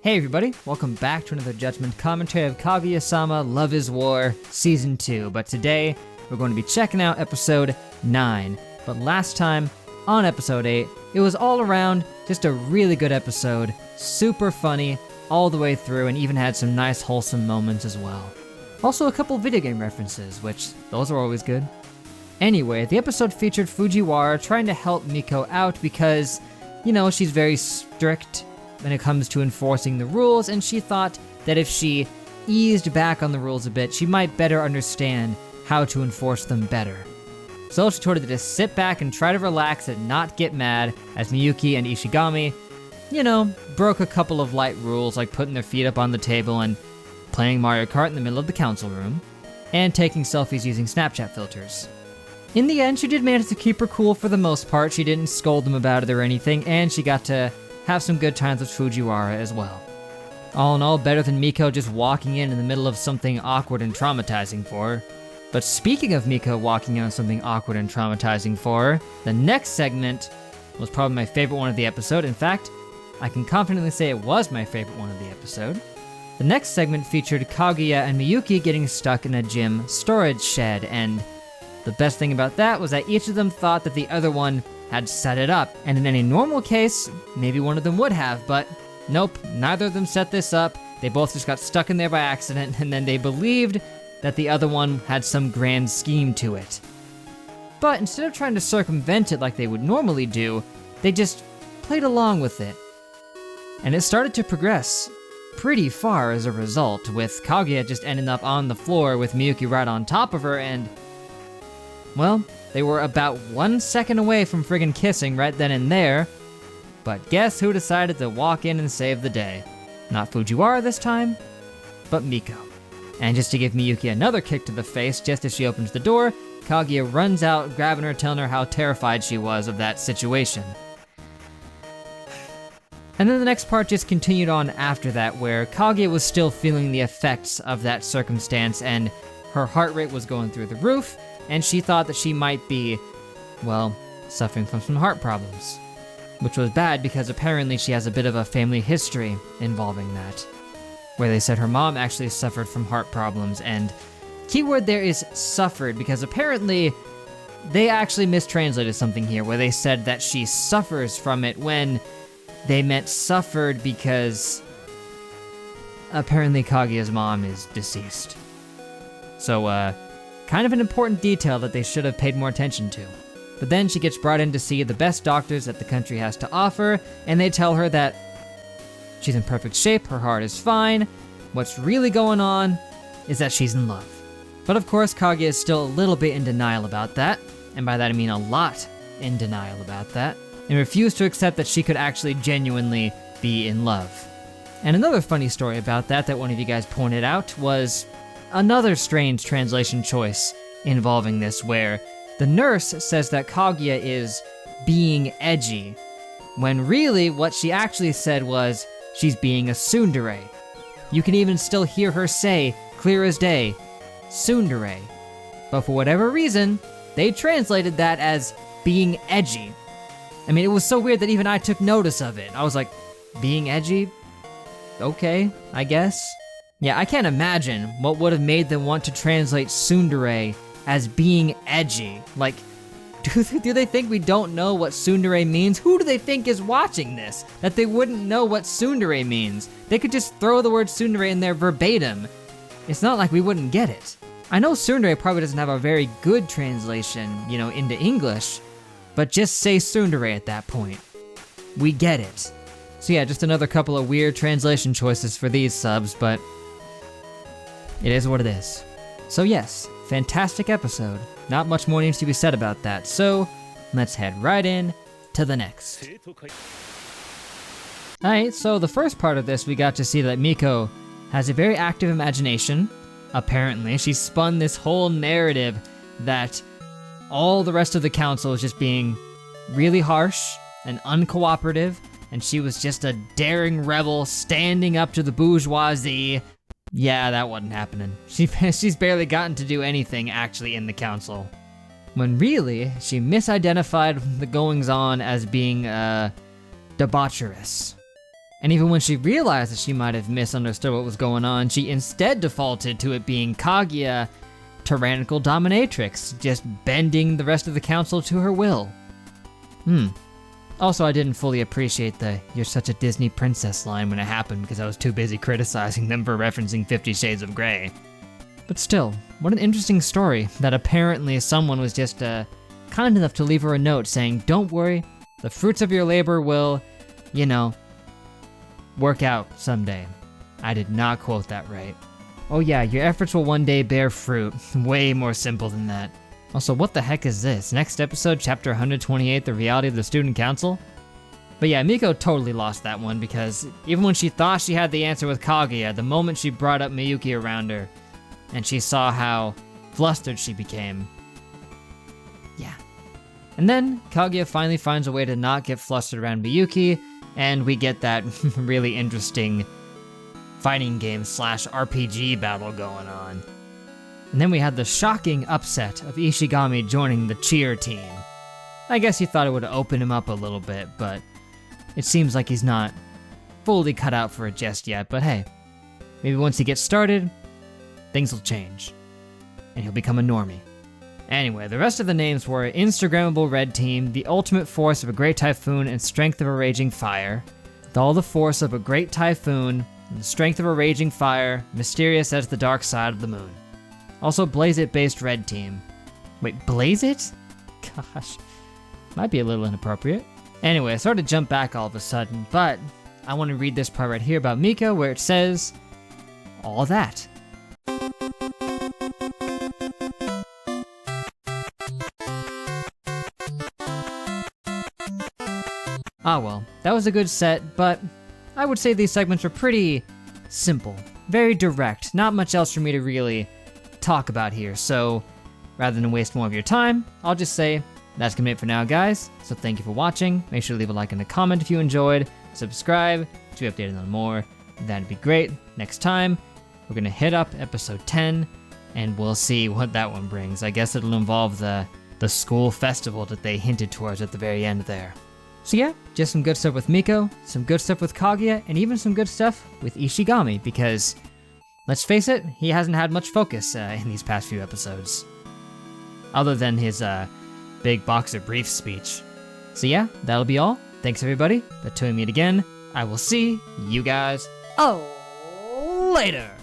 Hey everybody, welcome back to another Judgment commentary of Kaguya-sama Love is War Season 2, but today we're going to be checking out episode 9. But last time, on episode 8, it was all around just a really good episode, super funny all the way through, and even had some nice wholesome moments as well. Also a couple video game references, which those are always good. Anyway, the episode featured Fujiwara trying to help Miko out because, you know, she's very strict when it comes to enforcing the rules, and she thought that if she eased back on the rules a bit, she might better understand how to enforce them better. So she told her to just sit back and try to relax and not get mad, as Miyuki and Ishigami, you know, broke a couple of light rules like putting their feet up on the table and playing Mario Kart in the middle of the council room, and taking selfies using Snapchat filters. In the end, she did manage to keep her cool for the most part. She didn't scold them about it or anything, and she got to have some good times with Fujiwara as well. All in all, better than Miko just walking in the middle of something awkward and traumatizing for her. But speaking of Miko walking in on something awkward and traumatizing for her, the next segment was probably my favorite one of the episode. In fact, I can confidently say it was my favorite one of the episode. The next segment featured Kaguya and Miyuki getting stuck in a gym storage shed, and the best thing about that was that each of them thought that the other one had set it up, and in any normal case, maybe one of them would have, but nope, neither of them set this up. They both just got stuck in there by accident, and then they believed that the other one had some grand scheme to it. But instead of trying to circumvent it like they would normally do, they just played along with it. And it started to progress pretty far as a result, with Kaguya just ending up on the floor with Miyuki right on top of her, and well, they were about 1 second away from friggin' kissing right then and there, but guess who decided to walk in and save the day? Not Fujiwara this time, but Miko. And just to give Miyuki another kick to the face just as she opens the door, Kaguya runs out, grabbing her, telling her how terrified she was of that situation. And then the next part just continued on after that, where Kaguya was still feeling the effects of that circumstance, and her heart rate was going through the roof, and she thought that she might be, well, suffering from some heart problems. Which was bad because apparently she has a bit of a family history involving that, where they said her mom actually suffered from heart problems, and keyword there is suffered, because apparently they actually mistranslated something here where they said that she suffers from it when they meant suffered because apparently Kaguya's mom is deceased. So, kind of an important detail that they should have paid more attention to. But then she gets brought in to see the best doctors that the country has to offer, and they tell her that she's in perfect shape, her heart is fine. What's really going on is that she's in love. But of course, Kaguya is still a little bit in denial about that, and by that I mean a lot in denial about that, and refused to accept that she could actually genuinely be in love. And another funny story about that one of you guys pointed out was another strange translation choice involving this, where the nurse says that Kaguya is being edgy, when really what she actually said was she's being a tsundere. You can even still hear her say, clear as day, tsundere. But for whatever reason, they translated that as being edgy. I mean, it was so weird that even I took notice of it. I was like, being edgy? Okay, I guess. Yeah, I can't imagine what would have made them want to translate tsundere as being edgy. Like, do they think we don't know what tsundere means? Who do they think is watching this, that they wouldn't know what tsundere means? They could just throw the word tsundere in there verbatim. It's not like we wouldn't get it. I know tsundere probably doesn't have a very good translation, you know, into English, but just say tsundere at that point. We get it. So yeah, just another couple of weird translation choices for these subs, but it is what it is. So yes, fantastic episode. Not much more needs to be said about that, so let's head right in to the next. Alright, so the first part of this, we got to see that Miko has a very active imagination. Apparently, she spun this whole narrative that all the rest of the council is just being really harsh and uncooperative, and she was just a daring rebel standing up to the bourgeoisie. Yeah, that wasn't happening. She's barely gotten to do anything actually in the council. When really, she misidentified the goings-on as being, debaucherous. And even when she realized that she might have misunderstood what was going on, she instead defaulted to it being Kaguya, tyrannical dominatrix, just bending the rest of the council to her will. Also, I didn't fully appreciate the "you're such a Disney princess" line when it happened because I was too busy criticizing them for referencing 50 Shades of Grey. But still, what an interesting story that apparently someone was just kind enough to leave her a note saying, "Don't worry, the fruits of your labor will, work out someday." I did not quote that right. Oh yeah, your efforts will one day bear fruit. Way more simple than that. Also, what the heck is this? Next episode, chapter 128, The Reality of the Student Council? But yeah, Miko totally lost that one because even when she thought she had the answer with Kaguya, the moment she brought up Miyuki around her, and she saw how flustered she became. Yeah. And then Kaguya finally finds a way to not get flustered around Miyuki, and we get that really interesting fighting game / RPG battle going on. And then we had the shocking upset of Ishigami joining the cheer team. I guess he thought it would open him up a little bit, but it seems like he's not fully cut out for it just yet. But hey, maybe once he gets started, things will change, and he'll become a normie. Anyway, the rest of the names were Instagrammable Red Team, the ultimate force of a great typhoon and strength of a raging fire, with all the force of a great typhoon and the strength of a raging fire, mysterious as the dark side of the moon. Also, Blaze It based Red Team. Wait, Blaze It? Gosh, might be a little inappropriate. Anyway, I started to jump back all of a sudden, but I want to read this part right here about Miko where it says, all that. Ah well, that was a good set, but I would say these segments were pretty simple, very direct, not much else for me to really talk about here, so rather than waste more of your time, I'll just say that's gonna be it for now, guys. So thank you for watching. Make sure to leave a like and a comment if you enjoyed, subscribe to be updated on more. That'd be great. Next time, we're gonna hit up episode 10, and we'll see what that one brings. I guess it'll involve the school festival that they hinted towards at the very end there. So yeah, just some good stuff with Miko, some good stuff with Kaguya, and even some good stuff with Ishigami, because let's face it, he hasn't had much focus in these past few episodes. Other than his big boxer brief speech. So yeah, that'll be all. Thanks everybody for tuning in again. I will see you guys later.